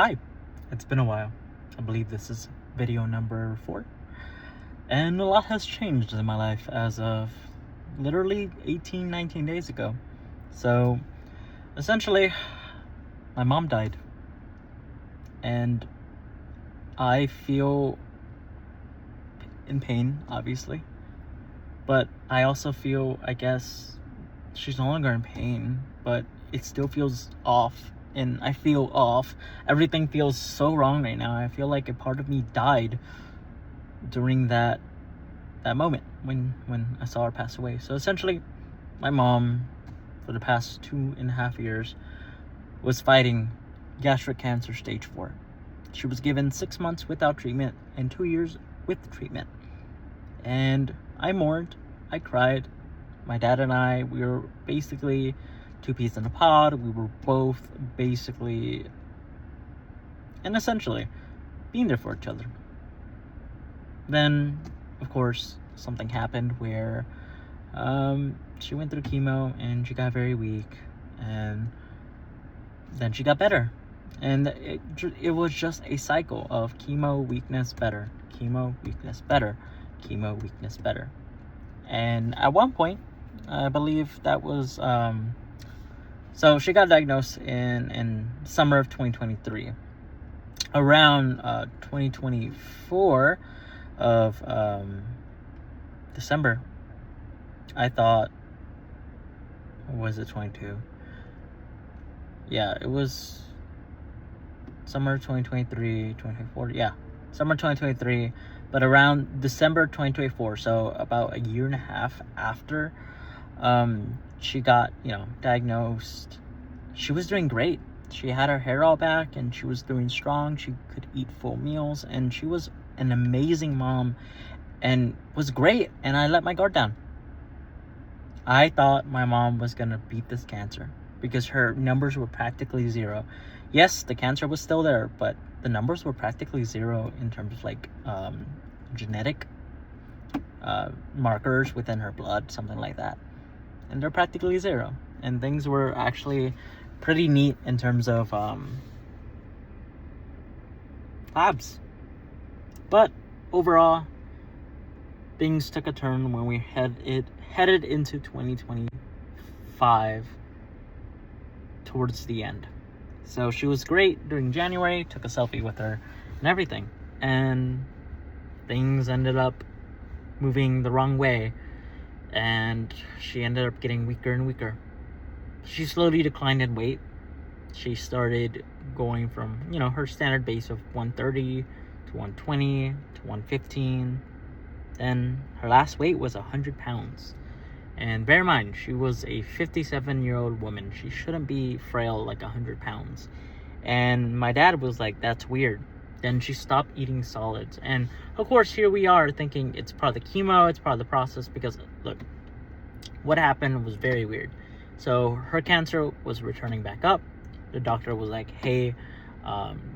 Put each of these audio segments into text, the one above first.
Hi, it's been a while. I believe this is video number 4. And a lot has changed in my life as of literally 18, 19 days ago. So, essentially, my mom died. And I feel in pain, obviously. But I also feel, I guess, she's no longer in pain, but it still feels off. And I feel off. Everything feels so wrong right now. I feel like a part of me died during that moment when I saw her pass away. So essentially, my mom, for the past 2.5 years, was fighting gastric cancer stage 4. She was given 6 months without treatment and 2 years with treatment. And I mourned, I cried. My dad and I, we were basically two peas in a pod. We were both basically and essentially being there for each other. Then, of course, something happened where she went through chemo and she got very weak, and then she got better. And it was just a cycle of chemo, weakness, better, chemo, weakness, better, chemo, weakness, better. And at one point, I believe that was so she got diagnosed in summer of 2023. Around 2024 of December, I thought, was it 22? Yeah, it was summer 2023, 2024. Yeah, summer 2023, but around December 2024, so about a year and a half after she got, diagnosed. She was doing great. She had her hair all back and she was doing strong. She could eat full meals and she was an amazing mom and was great. And I let my guard down. I thought my mom was gonna beat this cancer because her numbers were practically zero. Yes, the cancer was still there, but the numbers were practically zero in terms of genetic markers within her blood, something like that. And they're practically zero. And things were actually pretty neat in terms of labs. But overall, things took a turn when we headed into 2025 towards the end. So she was great during January, took a selfie with her and everything. And things ended up moving the wrong way. And she ended up getting weaker and weaker. She slowly declined in weight. She started going from, her standard base of 130 to 120 to 115. Then her last weight was 100 pounds. And bear in mind, she was a 57-year-old woman. She shouldn't be frail like 100 pounds. And my dad was like, that's weird. Then she stopped eating solids. And of course, here we are thinking it's part of the chemo, it's part of the process, because look, what happened was very weird. So her cancer was returning back up. The doctor was like, hey,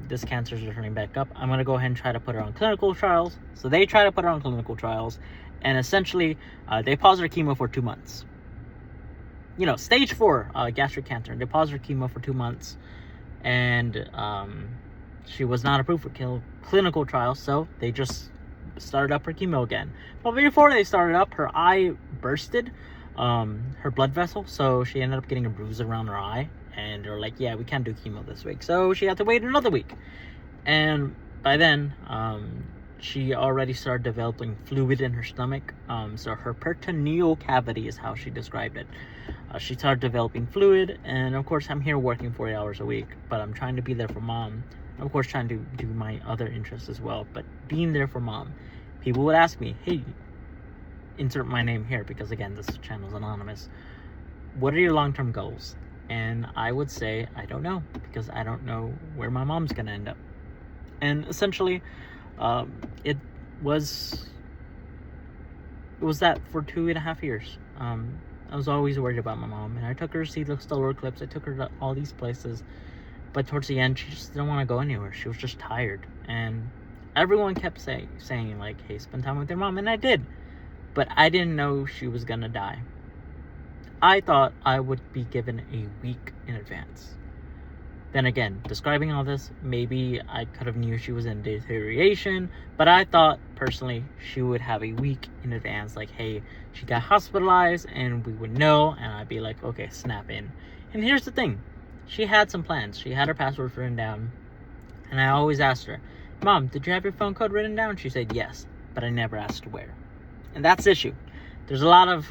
this cancer is returning back up. I'm going to go ahead and try to put her on clinical trials. So they try to put her on clinical trials. And essentially, they paused her chemo for 2 months. Stage 4 gastric cancer. They paused her chemo for 2 months. And she was not approved for clinical trials. So they just started up her chemo again. But before they started up, her eye bursted. Her blood vessel, so she ended up getting a bruise around her eye, and they're like, yeah, we can't do chemo this week, so she had to wait another week. And by then she already started developing fluid in her stomach, so her peritoneal cavity is how she described it. She started developing fluid, and of course I'm here working 40 hours a week, but I'm trying to be there for mom, and of course trying to do my other interests as well. But being there for mom, people would ask me, hey, insert my name here because again, this channel is anonymous, what are your long-term goals? And I would say I don't know, because I don't know where my mom's gonna end up. And essentially it was that for 2.5 years. I was always worried about my mom, and I took her to see the solar eclipse, I took her to all these places, but towards the end she just didn't want to go anywhere. She was just tired, and everyone kept saying like, hey, spend time with your mom, and I did. But I didn't know she was gonna die. I thought I would be given a week in advance. Then again, describing all this, maybe I could have knew she was in deterioration, but I thought personally she would have a week in advance, like, hey, she got hospitalized, and we would know, and I'd be like, okay, snap in. And here's the thing, she had some plans. She had her password written down, and I always asked her, Mom, did you have your phone code written down? She said yes, but I never asked her where. And that's the issue. There's a lot of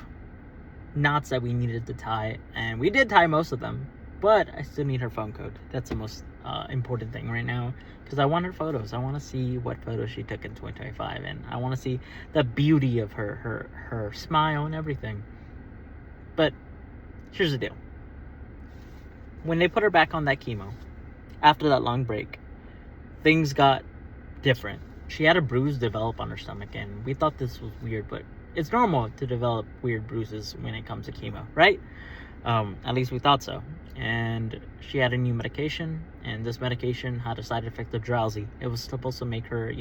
knots that we needed to tie, and we did tie most of them, but I still need her phone code. That's the most important thing right now, because I want her photos. I want to see what photos she took in 2025, and I want to see the beauty of her smile and everything. But here's the deal. When they put her back on that chemo, after that long break, things got different. She had a bruise develop on her stomach, and we thought this was weird, but it's normal to develop weird bruises when it comes to chemo, right? At least we thought so. And she had a new medication, and this medication had a side effect of drowsy. It was supposed to make her,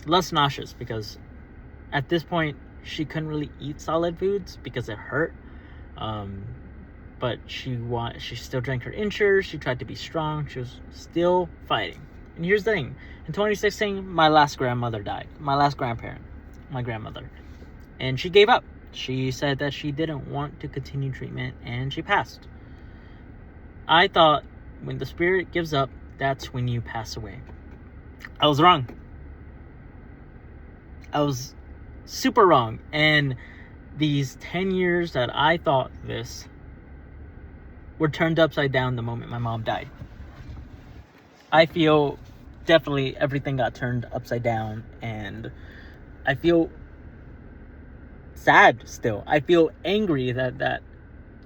less nauseous, because at this point she couldn't really eat solid foods because it hurt. But she still drank her Ensure. She tried to be strong. She was still fighting. And here's the thing: in 2016, my last grandmother died. My last grandparent, my grandmother, and she gave up. She said that she didn't want to continue treatment, and she passed. I thought when the spirit gives up, that's when you pass away. I was wrong. I was super wrong. And these 10 years that I thought this were turned upside down the moment my mom died. I feel definitely everything got turned upside down, and I feel sad still. I feel angry that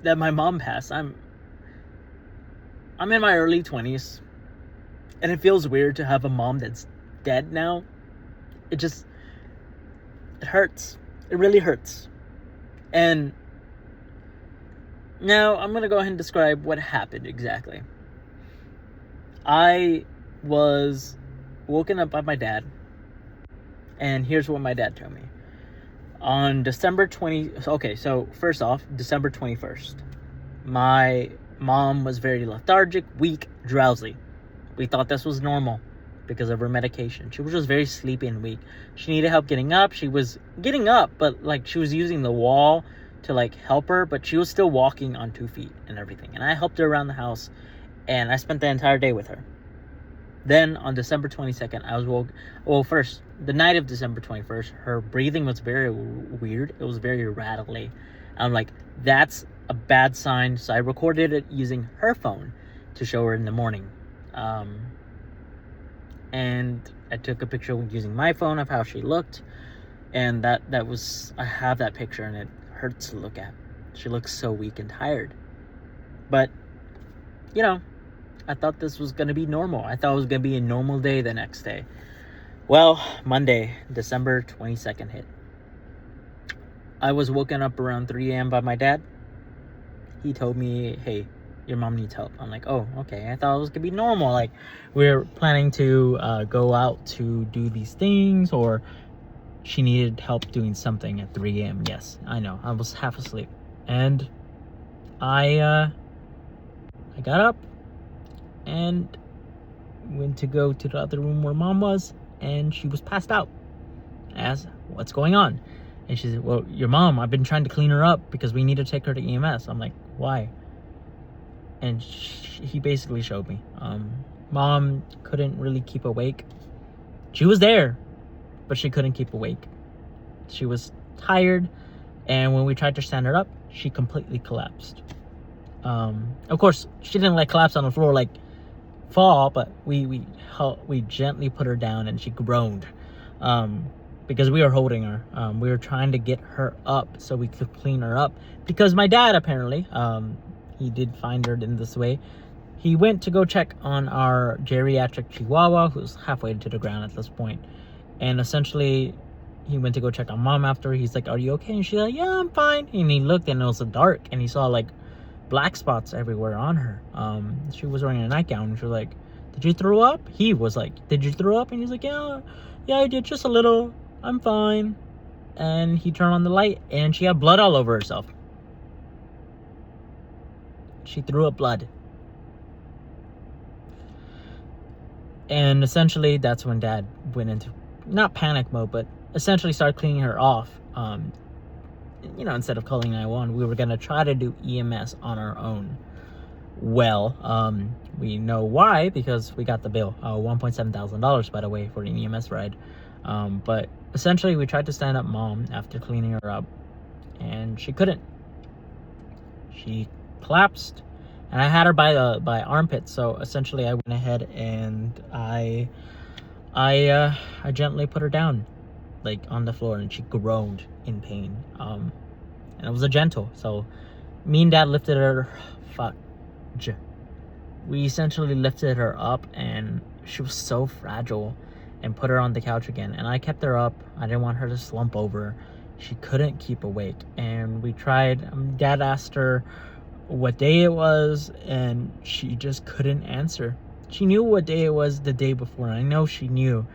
my mom passed. I'm in my early 20s, and it feels weird to have a mom that's dead now. It hurts. It really hurts. And now I'm going to go ahead and describe what happened exactly. I was woken up by my dad, and here's what my dad told me. On December 21st, my mom was very lethargic, weak, drowsy. We thought this was normal because of her medication. She was just very sleepy and weak. She needed help getting up. She was getting up, but she was using the wall to help her, but she was still walking on 2 feet and everything. And I helped her around the house, and I spent the entire day with her. Then on December 22nd, I was woke. Well, first, the night of December 21st, her breathing was very weird. It was very rattly. I'm like, that's a bad sign. So I recorded it using her phone to show her in the morning. And I took a picture using my phone of how she looked. And I have that picture, and it hurts to look at. She looks so weak and tired. But, I thought this was going to be normal. I thought it was going to be a normal day the next day. Well, Monday, December 22nd hit. I was woken up around 3 a.m. by my dad. He told me, hey, your mom needs help. I'm like, oh, okay. I thought it was going to be normal. We're planning to go out to do these things, or she needed help doing something at 3 a.m. Yes, I know. I was half asleep. And I got up and went to go to the other room where mom was, and she was passed out. I asked, what's going on? And she said, well, your mom, I've been trying to clean her up because we need to take her to EMS. I'm like, why? And he basically showed me. Mom couldn't really keep awake. She was there, but she couldn't keep awake. She was tired, and when we tried to stand her up, she completely collapsed. Of course, she didn't collapse on the floor, fall, but we gently put her down, and she groaned, because we were holding her. We were trying to get her up so we could clean her up, because my dad apparently, he did find her in this way. He went to go check on our geriatric Chihuahua, who's halfway to the ground at this point, and essentially he went to go check on mom after. He's like, are you okay? And she's like, yeah, I'm fine. And he looked, and it was dark, and he saw black spots everywhere on her. She was wearing a nightgown, and she was like, did you throw up? He was like, did you throw up? And he's like, yeah, I did, just a little. I'm fine. And he turned on the light, and she had blood all over herself. She threw up blood. And essentially, that's when Dad went into, not panic mode, but essentially started cleaning her off. Instead of calling 911, we were going to try to do EMS on our own. Well, we know why, because we got the bill, $1,700, by the way, for an EMS ride. But essentially, we tried to stand up Mom after cleaning her up, and she couldn't. She collapsed, and I had her by armpit. So essentially, I went ahead and I gently put her down, like on the floor, and she groaned in pain. And it was a gentle. So me and Dad lifted her. We essentially lifted her up, and she was so fragile, and put her on the couch again. And I kept her up. I didn't want her to slump over. She couldn't keep awake, and we tried. Dad asked her what day it was, and she just couldn't answer. She knew what day it was the day before. I know she knew,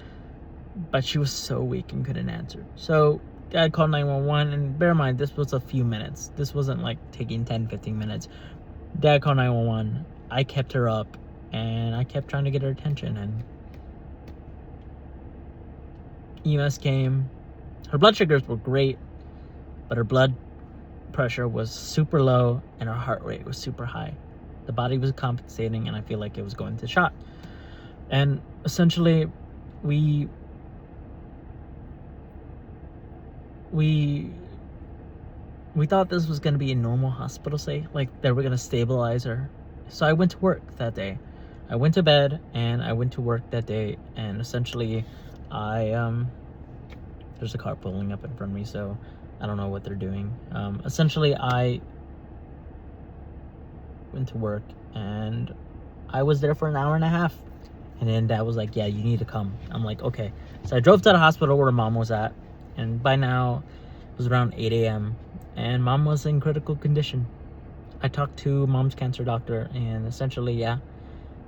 but she was so weak and couldn't answer. So Dad called 911, and bear in mind, this was a few minutes. This wasn't like taking 10-15 minutes. Dad called 911. I kept her up, and I kept trying to get her attention, and EMS came. Her blood sugars were great, but her blood pressure was super low, and her heart rate was super high. The body was compensating, and I feel like it was going to shot. And essentially, we thought this was going to be a normal hospital stay, like they were going to stabilize her. So I went to work that day. I went to bed, and I went to work that day, and essentially there's a car pulling up in front of me, so I don't know what they're doing. Essentially, I went to work, and I was there for an hour and a half, and then Dad was like, yeah, you need to come. I'm like, okay. So I drove to the hospital where Mom was at, and by now it was around 8 a.m. and Mom was in critical condition. I talked to Mom's cancer doctor, and essentially, yeah,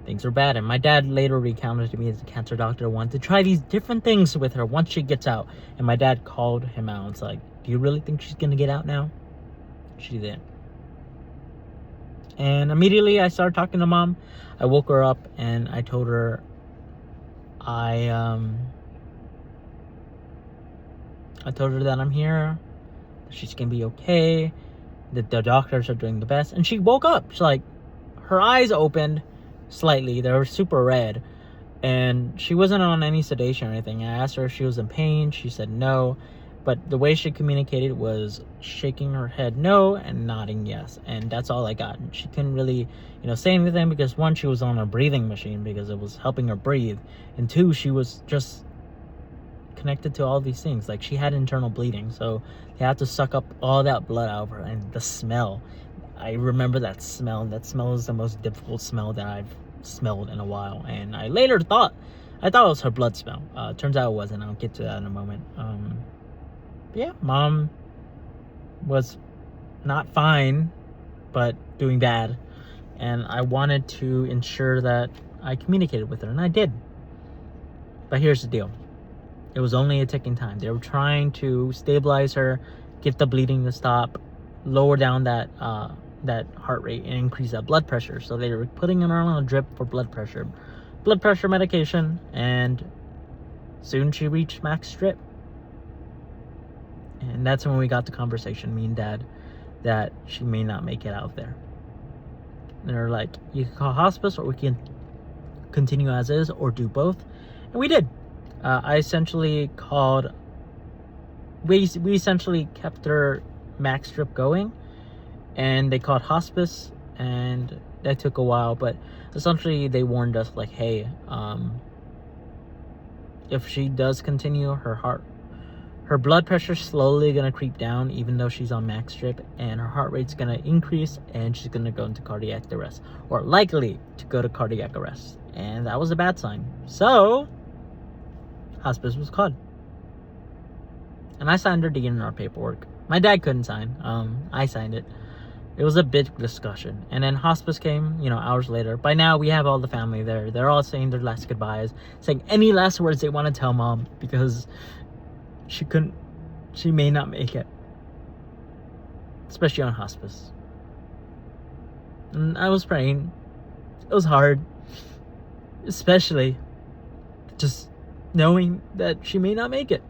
things are bad. And my dad later recounted to me that the cancer doctor wanted to try these different things with her once she gets out. And my dad called him out. It's like, do you really think she's going to get out now? She didn't. And immediately I started talking to Mom. I woke her up, and I told her I told her that I'm here, she's going to be okay, that the doctors are doing the best. And she woke up. She's like, her eyes opened slightly. They were super red, and she wasn't on any sedation or anything. I asked her if she was in pain. She said no, but the way she communicated was shaking her head no and nodding yes, and that's all I got. And she couldn't really say anything, because one, she was on a breathing machine because it was helping her breathe, and two, she was just connected to all these things. Like, she had internal bleeding, so they had to suck up all that blood out of her. And the smell, I remember that smell, and that smell is the most difficult smell that I've smelled in a while. And I later thought it was her blood smell. Turns out it wasn't. I'll get to that in a moment. Yeah, Mom was not fine, but doing bad, and I wanted to ensure that I communicated with her, and I did. But here's the deal. It was only a ticking time. They were trying to stabilize her, get the bleeding to stop, lower down that heart rate, and increase that blood pressure. So they were putting her on a drip for blood pressure medication, and soon she reached max drip. And that's when we got the conversation, me and Dad, that she may not make it out there. And they're like, you can call hospice, or we can continue as is, or do both. And we did. I essentially called, we essentially kept her max drip going, and they called hospice, and that took a while, but essentially they warned us, like, hey, if she does continue, her blood pressure's slowly gonna creep down, even though she's on max drip, and her heart rate's gonna increase, and she's gonna go into cardiac arrest, or likely to go to cardiac arrest. And that was a bad sign. So hospice was called, and I signed her DNR paperwork. My dad couldn't sign. I signed it. It was a big discussion. And then hospice came, hours later. By now, we have all the family there. They're all saying their last goodbyes, saying any last words they want to tell Mom, because she may not make it, especially on hospice. And I was praying. It was hard, especially just knowing that she may not make it.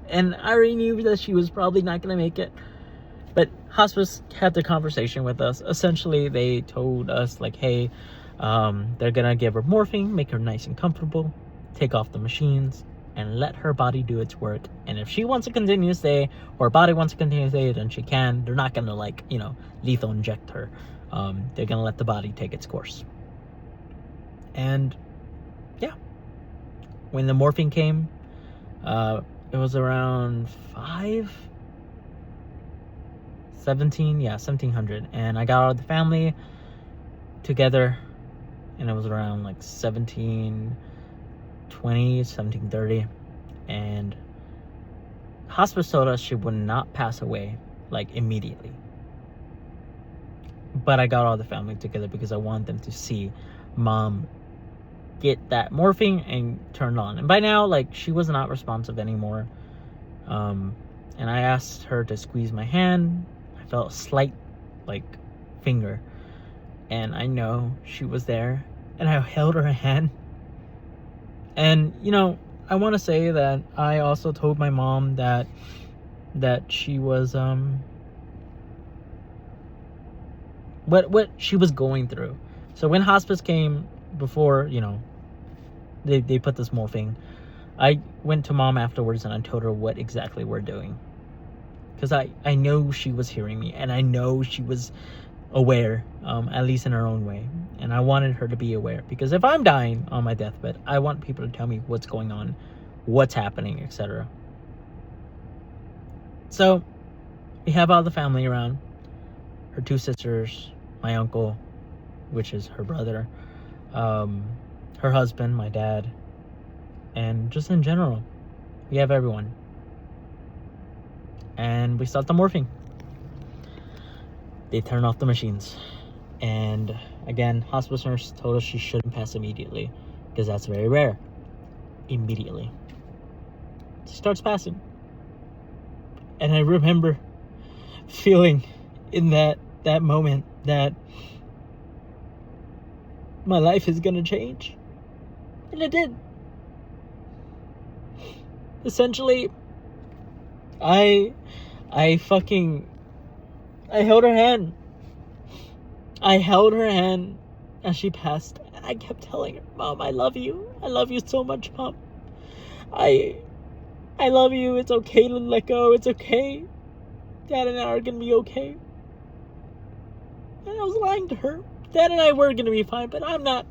And I already knew that she was probably not going to make it. But hospice had the conversation with us. Essentially, they told us, like, hey, they're going to give her morphine, make her nice and comfortable, take off the machines, and let her body do its work. And if she wants to continue to stay, or her body wants to continue to stay, then she can. They're not going to, like, lethal inject her. They're going to let the body take its course. And, yeah. When the morphine came, it was around 1700. And I got all the family together, and it was around like 1720, 1730. And hospice told us she would not pass away like immediately. But I got all the family together because I wanted them to see mom get that morphine and turned on. And by now, like, she was not responsive anymore. And I asked her to squeeze my hand. I felt a slight, like, finger. And I know she was there. And I held her hand. And, I want to say that I also told my mom that she was, what she was going through. So when hospice came, before, they put this morphine, I went to mom afterwards and I told her what exactly we're doing. Because I know she was hearing me, and I know she was aware, at least in her own way. And I wanted her to be aware, because if I'm dying on my deathbed, I want people to tell me what's going on, what's happening, etc. So we have all the family around, her two sisters, my uncle, which is her brother, her husband, my dad, and just in general, we have everyone. And we start the morphine. They turn off the machines. And again, hospice nurse told us she shouldn't pass immediately, because that's very rare. Immediately. She starts passing. And I remember feeling in that moment that my life is gonna change. And it did. Essentially, I held her hand. I held her hand as she passed. And I kept telling her, Mom, I love you. I love you so much, Mom. I love you. It's okay to let go. It's okay. Dad and I are gonna be okay. And I was lying to her. Dad and I were gonna be fine, but I'm not.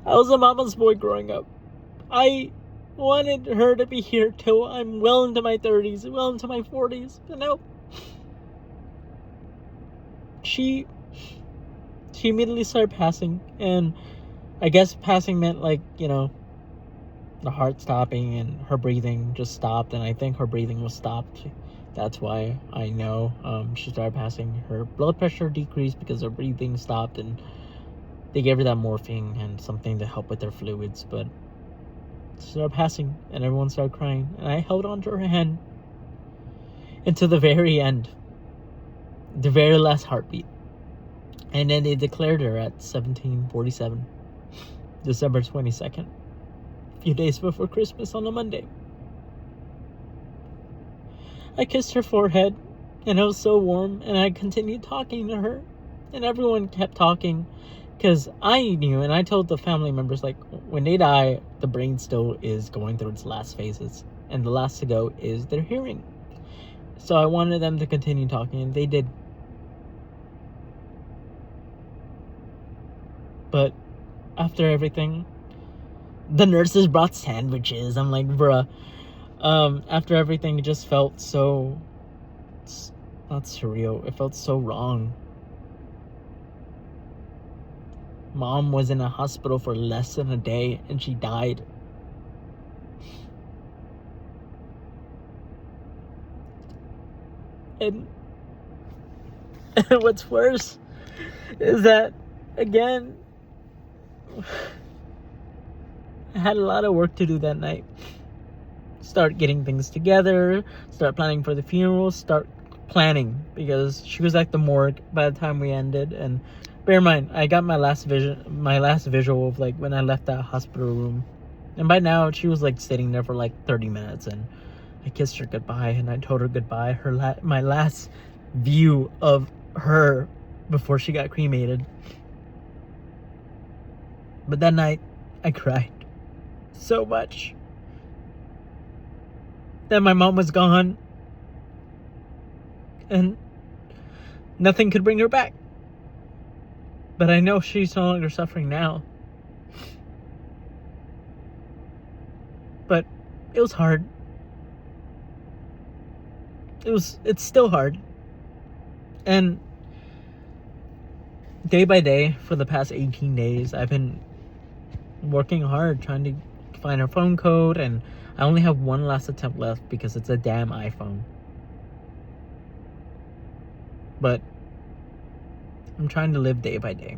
I was a mama's boy growing up. I wanted her to be here till I'm well into my 30s, well into my 40s. But no. She immediately started passing, and I guess passing meant, like, the heart stopping, and her breathing just stopped, and I think her breathing was stopped. That's why I know she started passing. Her blood pressure decreased because her breathing stopped, and they gave her that morphine and something to help with her fluids, but she started passing, and everyone started crying, and I held on to her hand until the very end, the very last heartbeat. And then they declared her at 1747, December 22nd, a few days before Christmas on a Monday. I kissed her forehead, and it was so warm, and I continued talking to her, and everyone kept talking, because I knew, and I told the family members, like, when they die, the brain still is going through its last phases, and the last to go is their hearing. So I wanted them to continue talking, and they did. But after everything, the nurses brought sandwiches. I'm like, bruh. After everything, it just felt so, not surreal. It felt so wrong. Mom was in a hospital for less than a day, and she died. And what's worse is that, again, I had a lot of work to do that night. Start getting things together, start planning for the funeral, start planning, because she was at the morgue by the time we ended. And bear in mind, I got my last visual of, like, when I left that hospital room, And by now, she was like sitting there for like 30 minutes, and I kissed her goodbye, and I told her goodbye. My last view of her before she got cremated. But that night, I cried so much that my mom was gone, and nothing could bring her back. But I know she's no longer suffering now. But it was hard. It's still hard. And day by day for the past 18 days, I've been working hard trying to find her phone code, and I only have one last attempt left because it's a damn iPhone. But I'm trying to live day by day.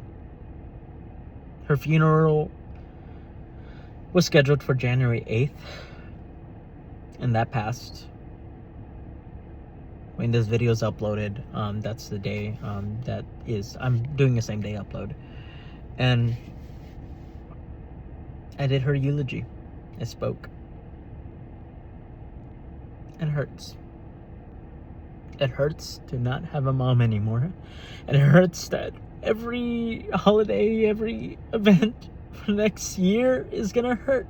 Her funeral was scheduled for January 8th, and that passed. When this video is uploaded, that's the day I'm doing the same day upload. And I did her eulogy. I spoke. It hurts. It hurts to not have a mom anymore. And it hurts that every holiday, every event for next year is gonna hurt.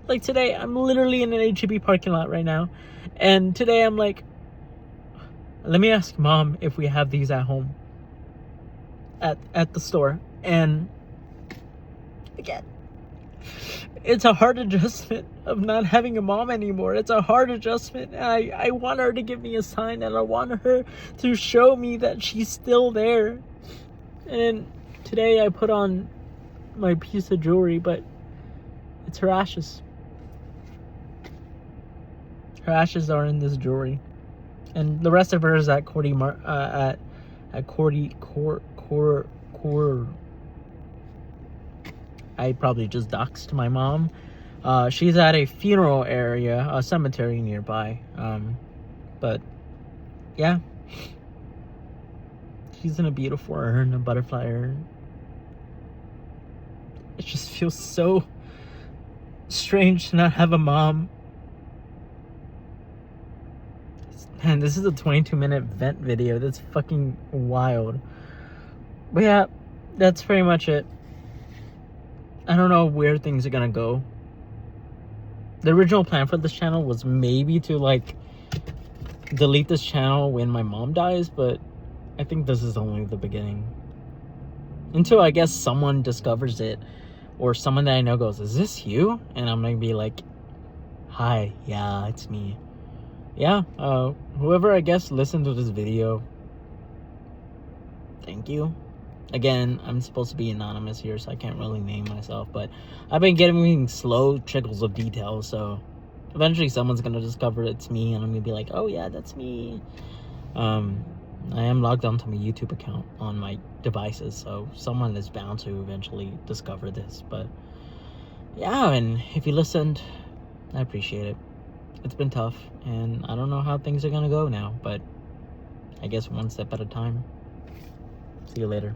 Like today, I'm literally in an H-E-B parking lot right now. And today I'm like, let me ask mom if we have these at home. At the store. And again, it's a hard adjustment of not having a mom anymore. It's a hard adjustment. I want her to give me a sign, and I want her to show me that she's still there. And today I put on my piece of jewelry, but it's her ashes. Her ashes are in this jewelry, and the rest of her is at Cordy I probably just doxed my mom. She's at a funeral area, a cemetery nearby. But yeah, she's in a beautiful urn, a butterfly urn. It just feels so strange to not have a mom. Man, this is a 22-minute vent video. That's fucking wild. But yeah, that's pretty much it. I don't know where things are gonna go. The original plan for this channel was maybe to like delete this channel when my mom dies, but I think this is only the beginning. Until I guess someone discovers it, or someone that I know goes, "Is this you?" And I'm gonna be like, "Hi, yeah, it's me." Yeah, whoever I guess listened to this video, thank you. Again, I'm supposed to be anonymous here, so I can't really name myself, but I've been getting slow trickles of details, so eventually someone's gonna discover it's me, and I'm gonna be like, oh yeah, that's me. I am logged onto my YouTube account on my devices, so someone is bound to eventually discover this. But yeah, and if you listened, I appreciate it. It's been tough, and I don't know how things are gonna go now, but I guess one step at a time. See you later.